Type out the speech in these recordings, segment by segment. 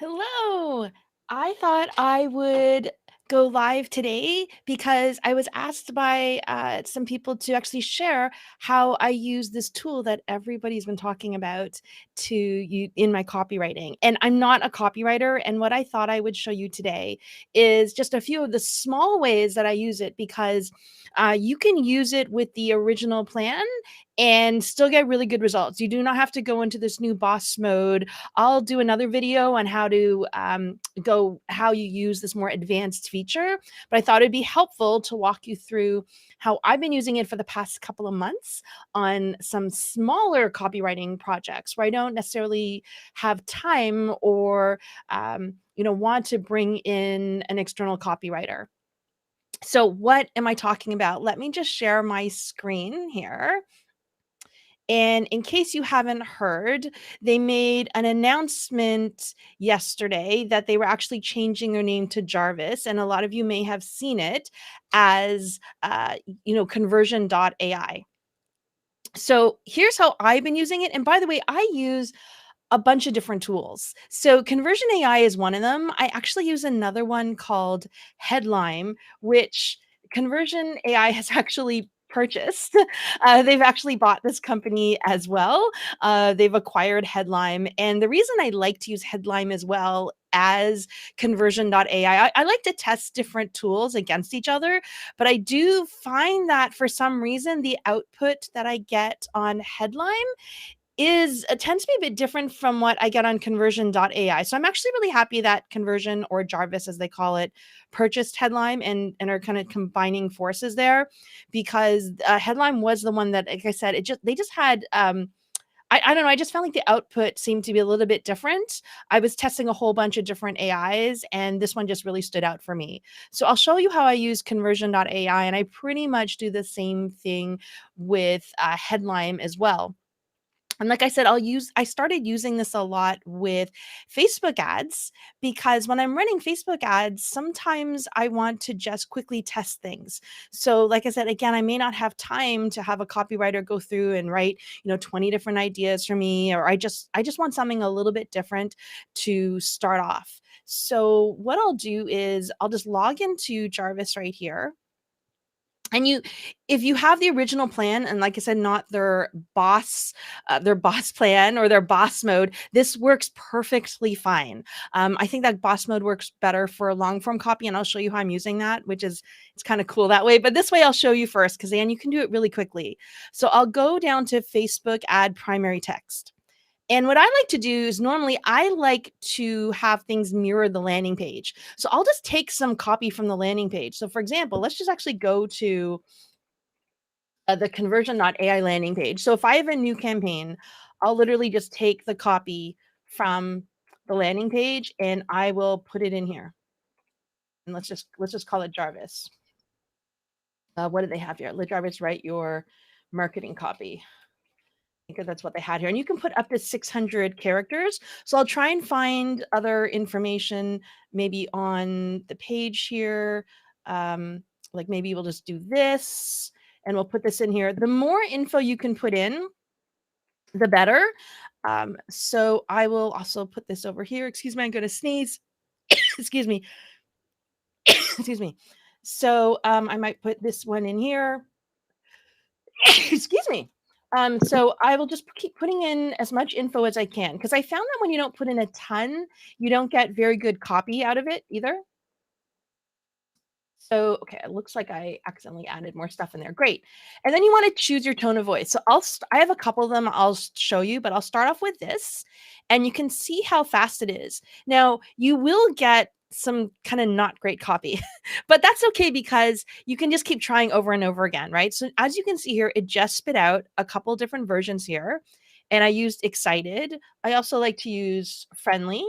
Hello. I thought I would go live today because I was asked by some people to actually share how I use this tool that everybody's been talking about to you in my copywriting. And I'm not a copywriter. And what I thought I would show you today is just a few of the small ways that I use it because you can use it with the original plan and still get really good results. You do not have to go into this new boss mode. I'll do another video on how to how you use this more advanced feature, but I thought it'd be helpful to walk you through how I've been using it for the past couple of months on some smaller copywriting projects where I don't necessarily have time or want to bring in an external copywriter. So what am I talking about? Let me just share my screen here. And in case you haven't heard, they made an announcement yesterday that they were actually changing their name to Jarvis. And a lot of you may have seen it as, conversion.ai. So here's how I've been using it. And by the way, I use a bunch of different tools. So Conversion AI is one of them. I actually use another one called Headline, which Conversion AI has actually purchased. They've actually bought this company as well. They've acquired Headline. And the reason I like to use Headline as well as conversion.ai, I like to test different tools against each other, but I do find that for some reason, the output that I get on Headline tends to be a bit different from what I get on conversion.ai. So I'm actually really happy that Conversion, or Jarvis as they call it, purchased Headline and are kind of combining forces there, because Headline was the one that, like I said, they just had I don't know, I just felt like the output seemed to be a little bit different. I was testing a whole bunch of different AIs, and this one just really stood out for me. So I'll show you how I use conversion.ai, and I pretty much do the same thing with Headline as well. And like I said, I started using this a lot with Facebook ads, because when I'm running Facebook ads, sometimes I want to just quickly test things. So like I said, again, I may not have time to have a copywriter go through and write, 20 different ideas for me, or I just want something a little bit different to start off. So what I'll do is I'll just log into Jarvis right here. And if you have the original plan, and like I said, not their boss plan or their boss mode, this works perfectly fine. I think that boss mode works better for long form copy, and I'll show you how I'm using that, it's kind of cool that way. But this way I'll show you first, because then you can do it really quickly. So I'll go down to Facebook ad primary text. And what I like to do is, normally I like to have things mirror the landing page. So I'll just take some copy from the landing page. So for example, let's just actually go to the conversion.ai landing page. So if I have a new campaign, I'll literally just take the copy from the landing page and I will put it in here. And let's just call it Jarvis. What do they have here? Let Jarvis write your marketing copy, because that's what they had here. And you can put up to 600 characters. So I'll try and find other information maybe on the page here. Like maybe we'll just do this and we'll put this in here. The more info you can put in, the better. So I will also put this over here. Excuse me, I'm going to sneeze. Excuse me. Excuse me. So I might put this one in here. Excuse me. So I will just keep putting in as much info as I can, because I found that when you don't put in a ton, you don't get very good copy out of it either. So, okay, it looks like I accidentally added more stuff in there. Great. And then you want to choose your tone of voice. So I have a couple of them I'll show you, but I'll start off with this, and you can see how fast it is. Now, you will get some kind of not great copy, but that's okay, because you can just keep trying over and over again, right? So as you can see here, it just spit out a couple different versions here, and I used excited. I also like to use friendly.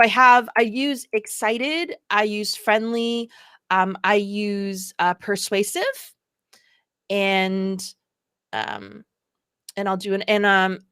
So I use excited, I use friendly, I use persuasive, and um, and I'll do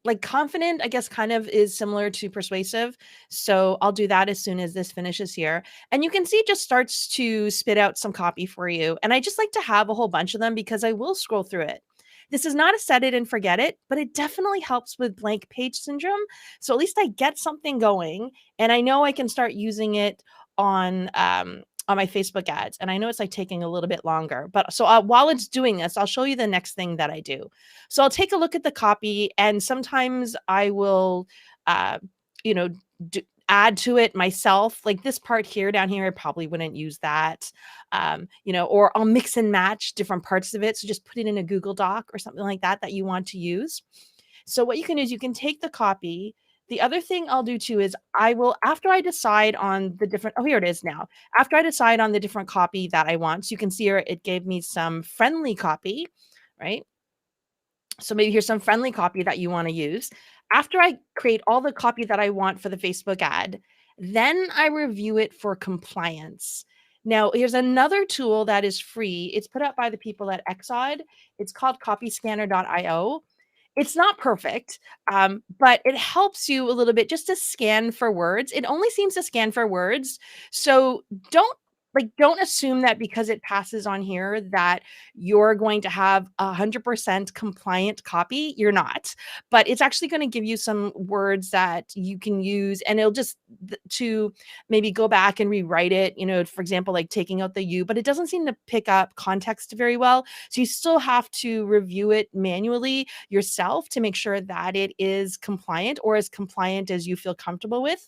like confident, I guess kind of is similar to persuasive. So I'll do that as soon as this finishes here. And you can see it just starts to spit out some copy for you. And I just like to have a whole bunch of them, because I will scroll through it. This is not a set it and forget it, but it definitely helps with blank page syndrome. So at least I get something going, and I know I can start using it on my Facebook ads. And I know it's like taking a little bit longer, but so while it's doing this, I'll show you the next thing that I do. So I'll take a look at the copy, and sometimes I will, uh, you know, add to it myself. Like this part here down here, I probably wouldn't use that, or I'll mix and match different parts of it. So just put it in a Google Doc or something like that that you want to use. So what you can do is you can take the copy. The other thing I'll do too is I will, after I decide on the different, oh, here it is now. After I decide on the different copy that I want, so you can see here, it gave me some friendly copy, right? So maybe here's some friendly copy that you want to use. After I create all the copy that I want for the Facebook ad, then I review it for compliance. Now, here's another tool that is free. It's put out by the people at Exod. It's called Copyscanner.io. It's not perfect, but it helps you a little bit just to scan for words. It only seems to scan for words. So don't assume that because it passes on here that you're going to have 100% compliant copy. You're not, but it's actually going to give you some words that you can use, and it'll just to maybe go back and rewrite it, for example, like taking out the you, but it doesn't seem to pick up context very well. So you still have to review it manually yourself to make sure that it is compliant, or as compliant as you feel comfortable with.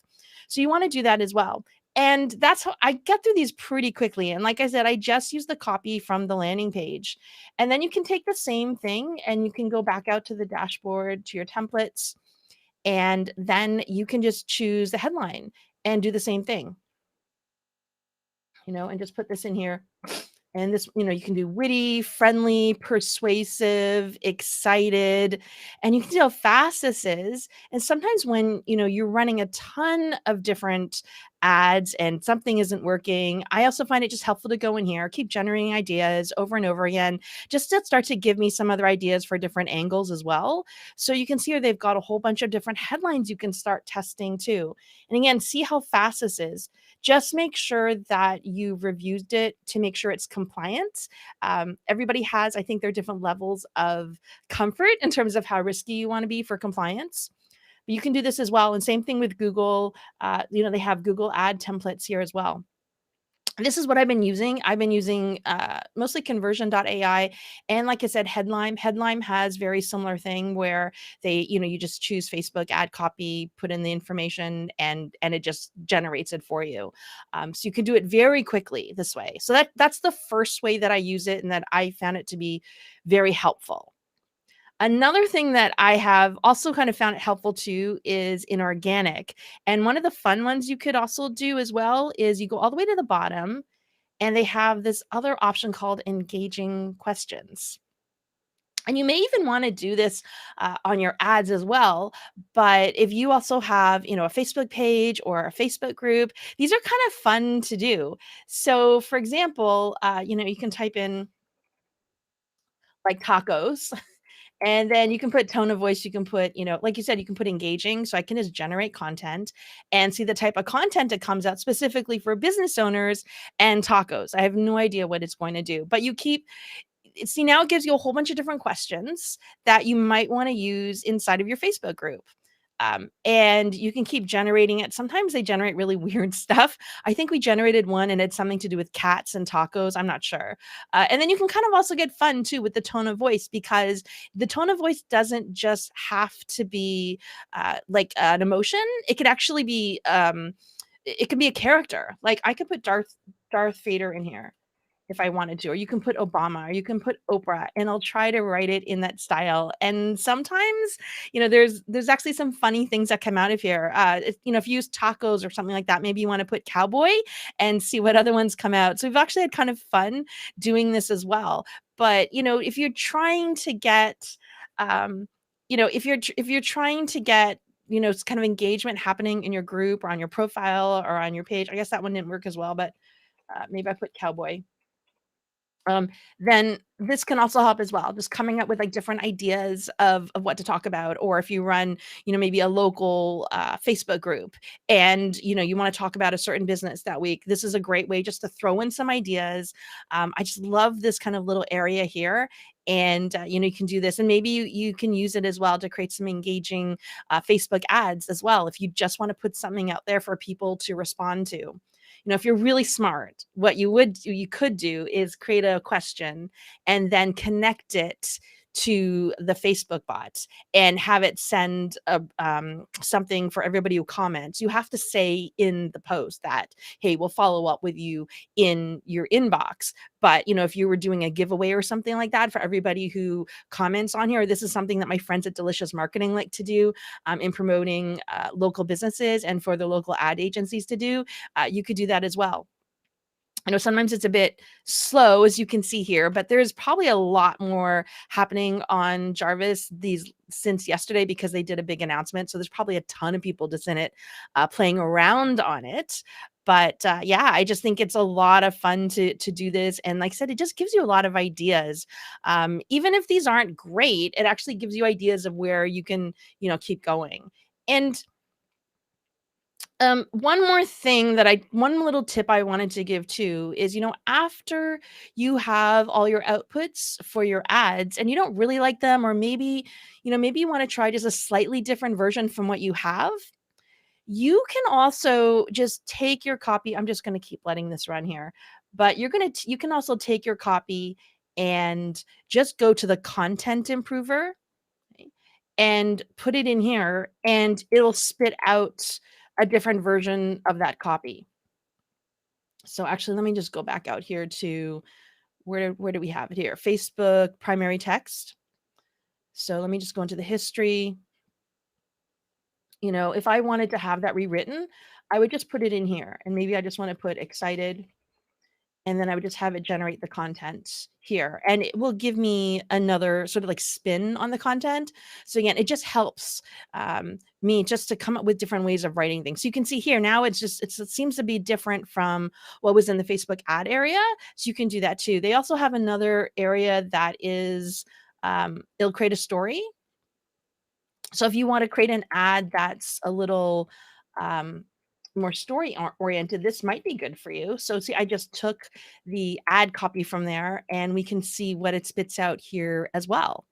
So you want to do that as well. And that's how I get through these pretty quickly. And like I said, I just use the copy from the landing page. And then you can take the same thing and you can go back out to the dashboard, to your templates, and then you can just choose the headline and do the same thing, and just put this in here. And this, you can do witty, friendly, persuasive, excited, and you can see how fast this is. And sometimes when, you're running a ton of different ads and something isn't working, I also find it just helpful to go in here, keep generating ideas over and over again, just to start to give me some other ideas for different angles as well. So you can see here they've got a whole bunch of different headlines you can start testing too. And again, see how fast this is. Just make sure that you've reviewed it to make sure it's compliant. Everybody has, I think, their different levels of comfort in terms of how risky you want to be for compliance. But you can do this as well. And same thing with Google. They have Google ad templates here as well. This is what I've been using. I've been using mostly conversion.ai. And like I said, Headline. Headline has very similar thing where you just choose Facebook ad copy, put in the information, and it just generates it for you. So you can do it very quickly this way. So that's the first way that I use it, and that I found it to be very helpful. Another thing that I have also kind of found it helpful too is inorganic. And one of the fun ones you could also do as well is you go all the way to the bottom, and they have this other option called engaging questions. And you may even want to do this on your ads as well. But if you also have, a Facebook page or a Facebook group, these are kind of fun to do. So, for example, you can type in like tacos. And then you can put tone of voice, you can put, like you said, you can put engaging. So I can just generate content and see the type of content that comes out specifically for business owners and tacos. I have no idea what it's going to do, but see, now it gives you a whole bunch of different questions that you might want to use inside of your Facebook group. And you can keep generating it. Sometimes they generate really weird stuff. I think we generated one and it's something to do with cats and tacos. I'm not sure. And then you can kind of also get fun too with the tone of voice, because the tone of voice doesn't just have to be like an emotion. It could actually be, it could be a character. Like I could put Darth Vader in here if I wanted to, or you can put Obama, or you can put Oprah, and I'll try to write it in that style. And sometimes, there's actually some funny things that come out of here. If you use tacos or something like that, maybe you want to put cowboy and see what other ones come out. So we've actually had kind of fun doing this as well. But, if you're trying to get, if you're trying to get, kind of engagement happening in your group or on your profile or on your page, I guess that one didn't work as well, but maybe I put cowboy. um, then this can also help as well. Just coming up with like different ideas of what to talk about, or if you run, maybe a local Facebook group, and you want to talk about a certain business that week. This is a great way just to throw in some ideas. I just love this kind of little area here. And you can do this, and maybe you can use it as well to create some engaging Facebook ads as well, if you just want to put something out there for people to respond to. If you're really smart, what you could do is create a question and then connect it to the Facebook bot and have it send something for everybody who comments. You have to say in the post that, hey, we'll follow up with you in your inbox. But if you were doing a giveaway or something like that for everybody who comments on here, this is something that my friends at Delicious Marketing like to do in promoting local businesses and for the local ad agencies to do. You could do that as well. I know sometimes it's a bit slow, as you can see here, but there's probably a lot more happening on Jarvis since yesterday, because they did a big announcement. So there's probably a ton of people just in it playing around on it. But yeah, I just think it's a lot of fun to do this. And like I said, it just gives you a lot of ideas. Even if these aren't great, it actually gives you ideas of where you can, keep going. And one little tip I wanted to give too is, after you have all your outputs for your ads and you don't really like them, or maybe you want to try just a slightly different version from what you have, you can also just take your copy. I'm just going to keep letting this run here, but you can also take your copy and just go to the content improver and put it in here, and it'll spit out a different version of that copy. So actually, let me just go back out here to where do we have it here? Facebook primary text. So let me just go into the history. If I wanted to have that rewritten, I would just put it in here, and maybe I just want to put excited, and then I would just have it generate the content here, and it will give me another sort of like spin on the content. So again, it just helps me just to come up with different ways of writing things. So you can see here now it seems to be different from what was in the Facebook ad area. So you can do that too. They also have another area that is it'll create a story. So if you want to create an ad that's a little um, more story oriented, this might be good for you. So see, I just took the ad copy from there, and we can see what it spits out here as well.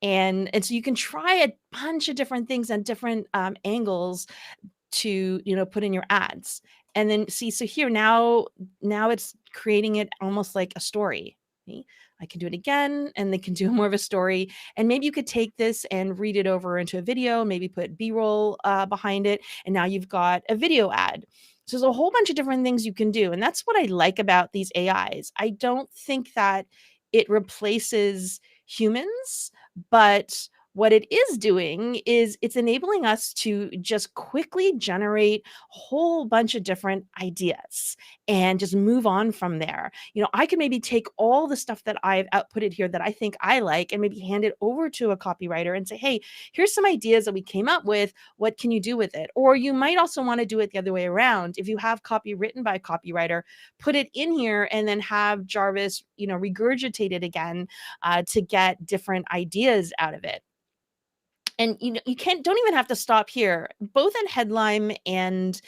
And so you can try a bunch of different things and different angles to put in your ads, and then see. So here now it's creating it almost like a story. See? I can do it again, and they can do more of a story. And maybe you could take this and read it over into a video, maybe put b-roll behind it, and now you've got a video ad. So there's a whole bunch of different things you can do, and that's what I like about these AIs. I don't think that it replaces humans, but what it is doing is it's enabling us to just quickly generate a whole bunch of different ideas and just move on from there. I could maybe take all the stuff that I've outputted here that I think I like, and maybe hand it over to a copywriter and say, hey, here's some ideas that we came up with. What can you do with it? Or you might also want to do it the other way around. If you have copy written by a copywriter, put it in here and then have Jarvis, regurgitate it again to get different ideas out of it. And you don't even have to stop here. Both in Headline and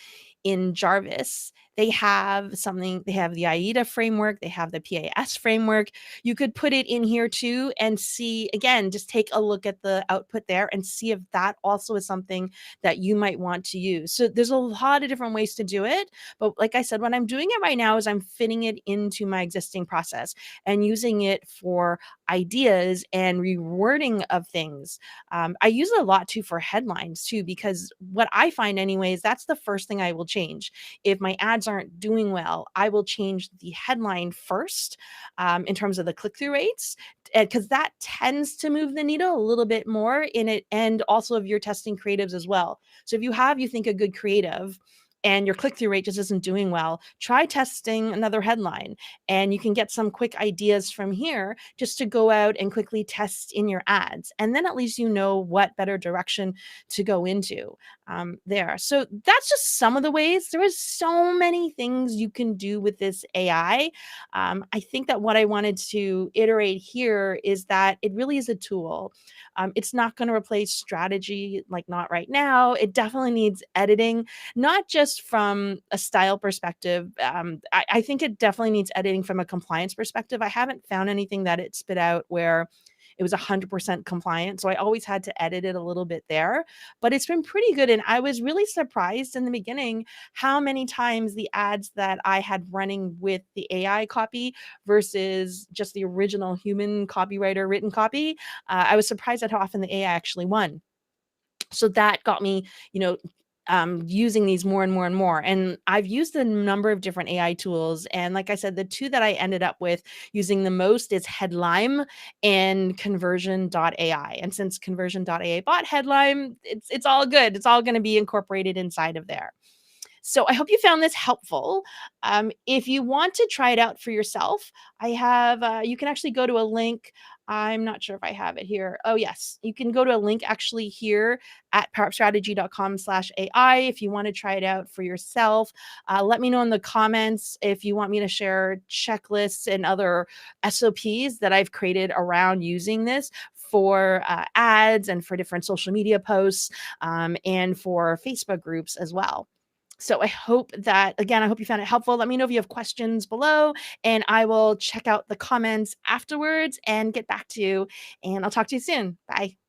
in Jarvis, they have the AIDA framework, they have the PAS framework. You could put it in here too and see, again, just take a look at the output there and see if that also is something that you might want to use. So there's a lot of different ways to do it. But like I said, what I'm doing it right now is I'm fitting it into my existing process and using it for ideas and rewording of things. I use it a lot too for headlines too, because what I find anyways, that's the first thing I will change. If my ads aren't doing well, I will change the headline first in terms of the click-through rates, because that tends to move the needle a little bit more in it, and also if you're testing creatives as well. So if you think a good creative, and your click-through rate just isn't doing well, try testing another headline, and you can get some quick ideas from here just to go out and quickly test in your ads. And then at least you know what better direction to go into there. So that's just some of the ways. There is so many things you can do with this AI. I think that what I wanted to iterate here is that it really is a tool. It's not going to replace strategy, like not right now. It definitely needs editing, not just from a style perspective. I think it definitely needs editing from a compliance perspective. I haven't found anything that it spit out where it was 100% compliant. So I always had to edit it a little bit there, but it's been pretty good. And I was really surprised in the beginning how many times the ads that I had running with the AI copy versus just the original human copywriter written copy. I was surprised at how often the AI actually won. So that got me, you know, using these more and more and more. And I've used a number of different AI tools. And like I said, the two that I ended up with using the most is Headlime and Conversion.ai. And since Conversion.ai bought Headlime, it's all good. It's all going to be incorporated inside of there. So I hope you found this helpful. If you want to try it out for yourself, I have, you can actually go to a link. I'm not sure if I have it here. Oh, yes. You can go to a link actually here at powerupstrategy.com/AI if you want to try it out for yourself. Let me know in the comments if you want me to share checklists and other SOPs that I've created around using this for ads and for different social media posts and for Facebook groups as well. So I hope that, again, I hope you found it helpful. Let me know if you have questions below, and I will check out the comments afterwards and get back to you. And I'll talk to you soon. Bye.